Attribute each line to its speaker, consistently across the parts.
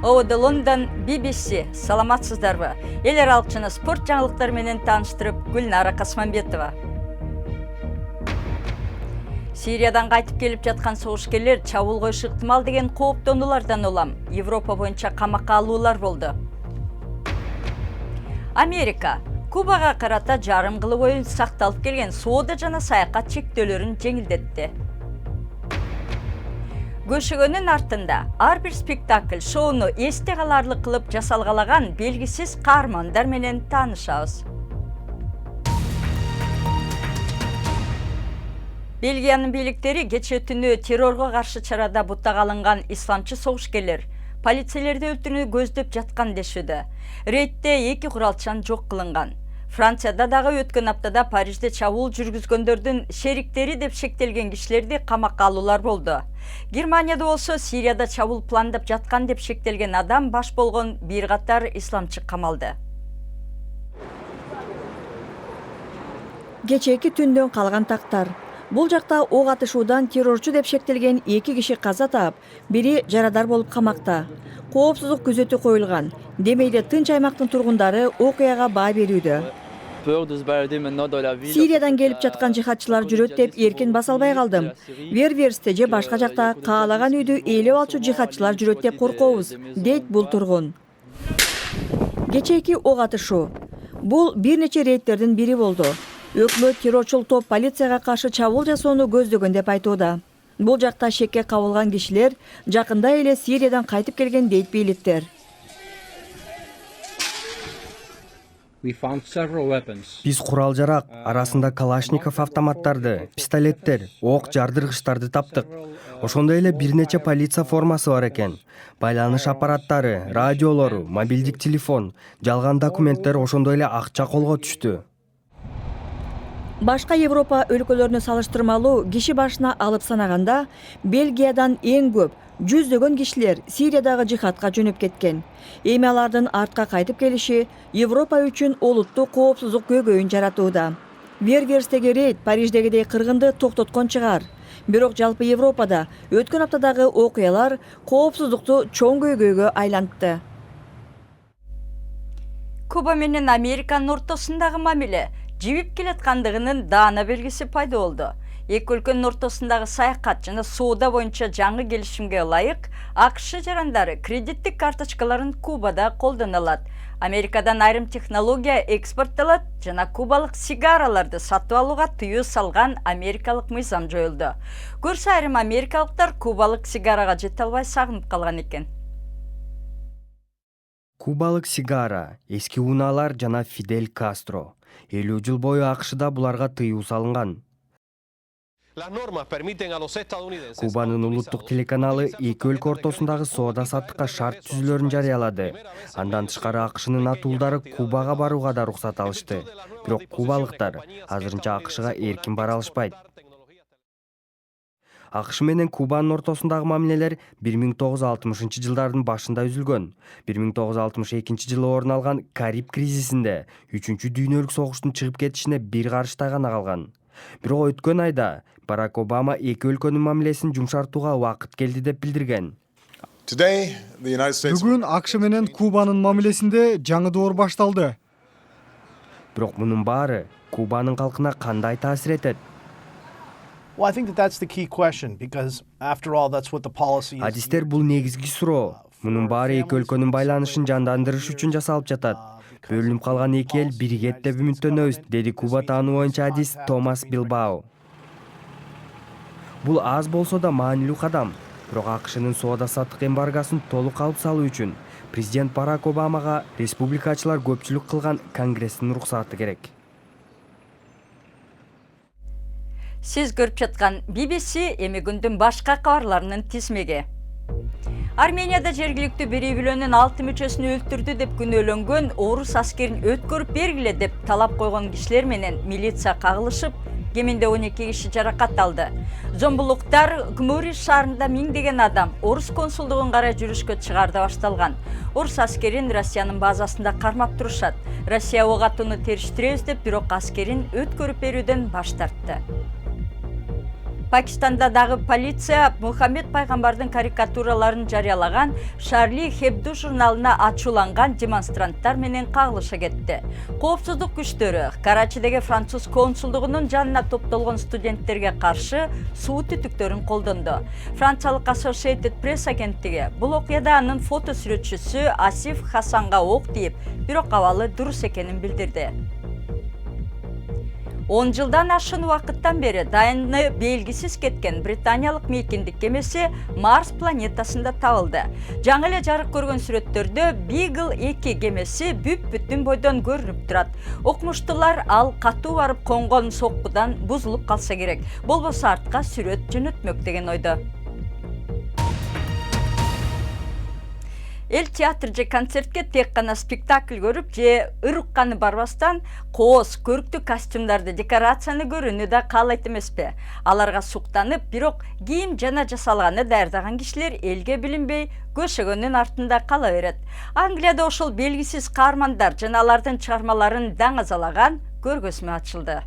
Speaker 1: Оуды Лондон, BBC, саламатсыздарбы. Ел аралықчыны спорт жаңылықтар менен таныштырып, Гүлнара Қасманбетова. Сириядан қайтып келіп жатқан соғышкерлер чабуылға ықтимал деген қауіптонулардан олам. Европа бойынша қамаққа алулар болды. Америка Кубаға қарата жарым жылы бойы сақталып келген сауда жана саяхат чектеулерін жеңілдетті. Көшігөнің артында ар бир спектакль шоуну есте қаларлық қылып жасалғалаған белгісіз қаармандар менен таанышабыз. Бельгияның бийликтери кечээ түнү террорго каршы чарада буттага алынган исламчы согушкерлер полицейлерди өлтүрүүнү көздөп жаткан дешүүдө. Рейдте 2 куралчан жок кылынган. Францияда дагы өткөн аптада Парижде чабуул жүргүзгөндөрдүн шериктери деп шектелген кишилерди камакка алуулар болду. Германияда болсо Сирияда чабуул пландап жаткан деп шектелген адам баш болгон бир катар исламчы камалды.
Speaker 2: Кечээки түндөн калган тактар. Бул жакта ок атышуудан террорчу деп шектелген 2 киши каза таап, бири жарадар болуп камакта. Коопсуздук күзөтү коюлган. Демейде тынч аймактын тургундары окуяга баа берүүдө. Сириядан келип жаткан жихадчылар жүрөт деп эркин баса албай калдым. Верверсте же башка жакта каалаган үйдү ээлеп алчу жихадчылар жүрөт деп коркобуз, дейт бул тургун. Кечээки ок атышуу. Бул бир нече рейдтердин бири болду. Өкмөт террорчул топ полицияга каршы чабуул жасоону көздөгөн деп айтууда. Бул жакта шекке кабылган кишилер жакында эле Сириядан кайтып келген дейт бийликтер.
Speaker 3: Биз курал-жарак арасында калашников автоматтарды, пистолеттер, ок жардыргычтарды таптык. Ошондой эле бир нече полиция формасы бар экен. Байланыш аппараттары, радиолору, мобилдик телефон, жалган документтер, ошондой эле акча колго түштү.
Speaker 2: Башка Европа өлкөлөрүнө салыштырмалуу киши башына алып санаганда, Бельгиядан эң көп жүздөгөн кишилер Сириядагы жихадка жөнөп кеткен. Эми алардын артка кайтып келиши Европа үчүн олуттук коопсуздук көйгөйүн жаратууда. Верверстеги рейд Париждегидей кыргынды токтоткон чыгар. Бирок жалпы Европада өткөн аптадагы окуялар коопсуздукту чоң көйгөйгө айлантты.
Speaker 1: Куба менен Американын ортосундагы мамиле жибип келаткандыгынын даана белгиси пайда болду. Эки өлкөнүн ортосундагы саякат жана соода боюнча жаңы келишимге ылайык АКШ жарандары кредиттик карточкаларын Кубада колдоно алат. Америкадан айрым технология экспорттолот жана кубалык сигараларды сатып алууга тыюу салган америкалык мыйзам жоюлду. Көрсө айрым америкалыктар кубалык сигарага жете албай сагынып калган экен.
Speaker 3: Кубалык сигара, эски унаалар жана Фидель Кастро. 50 жыл бою АКШда буларга тыюу салынган. Кубанын улуттук телеканалы эки өлкө ортосундагы соода саттыкка шарт түзүүлөрүн жарыялады. Андан тышкары АКШнын атуулдары Кубага барууга да уруксат алышты. Бирок кубалыктар азырынча АКШга эркин бара алышпайт. АКШ менен Кубанын ортосундагы мамилелер 1960 жылдардын башында үзүлгөн. 1962 жылы орун алган Кариб кризисинде 3-чү дүйнөлүк согуштун чыгып кетишине бир карыштай гана калган. Бирок өткөн айда Барак Обама эки өлкөнүн мамилесин жумшартууга убакыт келди деп билдирген.
Speaker 4: Бүгүн АКШ менен Кубанын мамилесинде жаңы доор башталды.
Speaker 3: Бирок мунун баары Кубанын калкына кандай таасир этет? Адистер бул негизги суроо. Мунун баары эки өлкөнүн байланышын жандандырыш үчүн жасалып жатат. Бөлүнүп калган эки эл биригет деп үмүттөнөбүз, деди Куба таануу боюнча адист Томас Билбао. Бул аз болсо да маанилүү кадам. Бирок АКШнын соода саттык эмбаргосын толук алып салуу үчүн президент Барак Обамага республикачылар көпчүлүк кылган Конгресстин уруксаты керек.
Speaker 1: Сиз көрүп жаткан BBC эми күндүн башка кабарларынын тизмеги. Арменияда жергиликтүү бир үй-бүлөнүн 6 мүчөсүн өлтүрдү деп күнөөлөнгөн орус аскерин өткөрүп бергиле деп талап койгон кишилер менен милиция кагылышып, кеминде 12 киши жаракат алды. Зомбулуктар Гмури шаарында миңдеген адам орус консулдугун карай жүрүшкө чыгарда башталган. Орус аскерин Россиянын базасында кармап турушат. Россия ок атууну териштиребиз деп, бирок аскерин өткөрүп берүүдөн баш тартты. Пакистанда дагы полиция Мухаммед пайгамбардын карикатураларын жарыялаган Шарли Хебду журналына ачууланган демонстранттар менен кагылыша кетти. Коопсуздук күчтөрү Карачидеги француз консулдугунун жанына топтолгон студенттерге каршы суу түтүктөрүн колдонду. Франциялык Associated Press агенттиги бул окуяда анын фото сүрөтчүсү Асиф Хасанга ок тийип, бирок абалы дурус экенин билдирди. 10 жылдан ашын уақыттан бері дайыны белгісіз кеткен британиялық мейкиндік кемесі Марс планетасында табылды. Жаңы эле жарык көргөн сүрөттөрдө Beagle 2 кемесі бүт-бүтүн бойдон көрүнүп турат. Окумуштуулар ал катуу барып конгон соккудан бузулуп калса керек. Болбосо артка сүрөт жөнөтмөк деген ойдо. Эл театр же концертке тек гана спектакль көрүп же ырыкканы барбастан кооз, көрктүү костюмдарды, декорацияны көрүүнү да каалайт эмеспи. Аларга суктанып, бирок кийим жана жасалганы даярдаган кишилер элге билинбей көшөгөнүн артында кала берет. Англияда ошол белгисиз каармандар жана алардын чыгармаларын даңазалаган көргөзмө ачылды.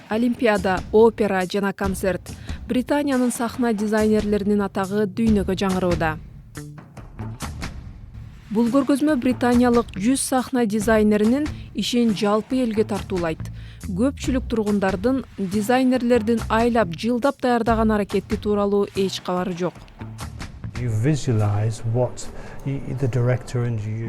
Speaker 5: Олимпиада, опера жана концерт. Британиянын сахна дизайнерлеринин атагы дүйнөгө жаңырууда. Бул көргөзмө британиялык 100 сахна дизайнеринин ишин жалпы элге тартуулайт. Көпчүлүк тургундардын дизайнерлердин айлап, жылдап даярдаган аракети тууралуу эч кабары жок.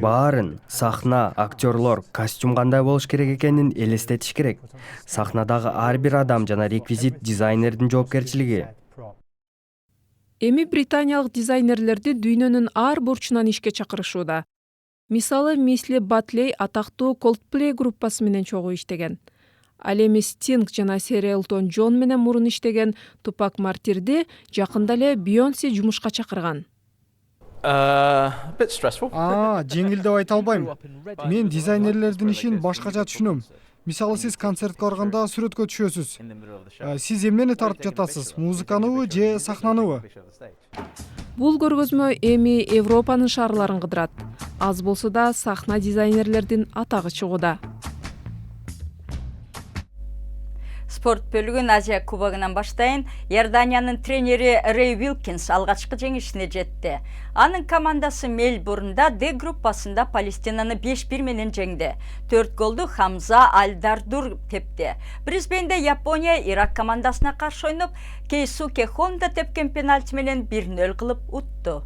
Speaker 3: Баарын сахна, актерлор, костюм кандай болуш керек экенин элестетиш керек. Сахнадагы ар бир адам жана реквизит дизайнердин жоопкерчилиги.
Speaker 5: Эми британиялык дизайнерлерди дүйнөнүн ар бурчунан ишке чакырышууда. Мисалы, Мисли Батлей атактуу Coldplay группасы менен чогуу иштеген. Ал эми Sting жана Сэр Элтон Джон менен мурун иштеген Тупак Мартирди жакында эле Бейонсе жумушка чакырган.
Speaker 4: Жеңил деп айта албайм. Мен дизайнерлердин ишин башкача түшүнөм. Мисалы, сиз концертке барганда сүрөткө түшөсүз. Сиз эмнени тартып жатасыз? Музыканыбы же сахнаныбы?
Speaker 5: Бул көргөзмө эми Европанын шаарларын кыдырат. Аз болсо да сахна дизайнерлердин атагы чыгууда.
Speaker 1: Спорт бөлүгүн Азия кубогунан баштайын. Иорданиянын тренери Рэй Уилкинс алгачкы жеңишине жетти. Анын командасы Мельбурнда Д группасында Палестинаны 5-1 менен жеңди. 4 голду Хамза Аль-Дардур тепти. Брисбейнде Япония Ирак командасына каршы ойноп, Кейсуке Хонда тепкен пенальти менен 1-0 кылып утту.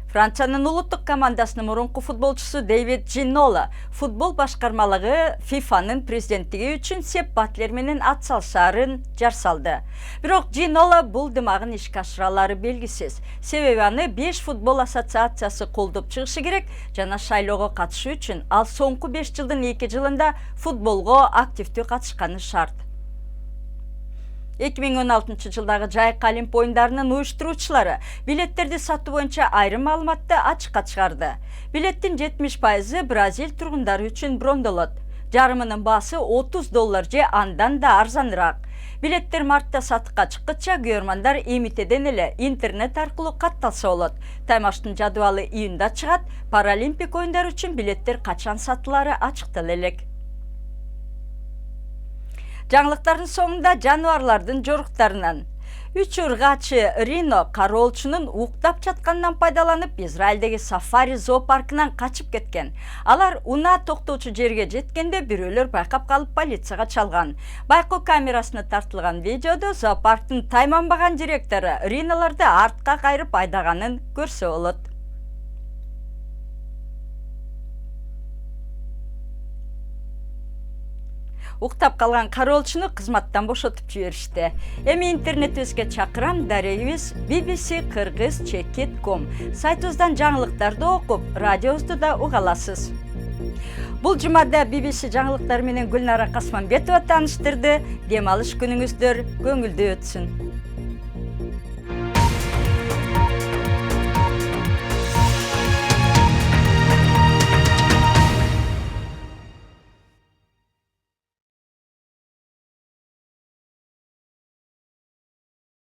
Speaker 1: Франциянын улуттук командасынын мурунку футболчусу Дэвид Джинола футбол башкармалыгы ФИФАнын президенттиги үчүн Сеп Батлер менен ат салышаарын жар салды. Бирок Джинола бул дымагын ишке ашыралары белгисиз. Себеби аны 5 футбол ассоциациясы колдоп чыгышы керек жана шайлоого катышуу үчүн ал соңку 5 жылдын 2 жылында футболго активдүү катышканы шарт. 2016 жылдагы жайык Олимп оюндарынын уюштуруучулары билеттерди сатуу боюнча айрым маалыматты ачыкка чыгарды. Билеттин 70% Бразил тургундары үчүн брондолот. Жарымынын баасы $30 же андан да арзаныраак. Билеттер мартта сатыкка чыккыча күйөрмандар эмитеден эле интернет аркылуу катталса болот. Таймаштын жадыбалы июнда чыгат. Паралимпик оюндар үчүн билеттер качан сатылары ачыктала элек. Жаңылыктардын соңунда жаныбарлардын жоруктарынан. 3 ыргачы Рино кароолчунун уктап жатканынан пайдаланып Израилдеги сафари зоопаркынан качып кеткен. Алар унаа токтоочу жерге жеткенде бирөөлөр байкап калып полицияга чалган. Байкоо камерасына тартылган видеодо зоопарктын тайманбаган директору Ринолорду артка кайрып айдаганын көрсө болот. Уктап калган кароолчуну кызматтан бошотуп жиберишти. Эми интернетибизге чакырам, дарегибиз bbc-kyrgyz.com сайтыбыздан жаңылыктарды окуп, радиобузду да уга аласыз. Бул жумада BBC жаңылыктары менен Гүлнара Касманбетова тааныштырды. Дем алыш күнүңүздөр көңүлдүү өтсүн.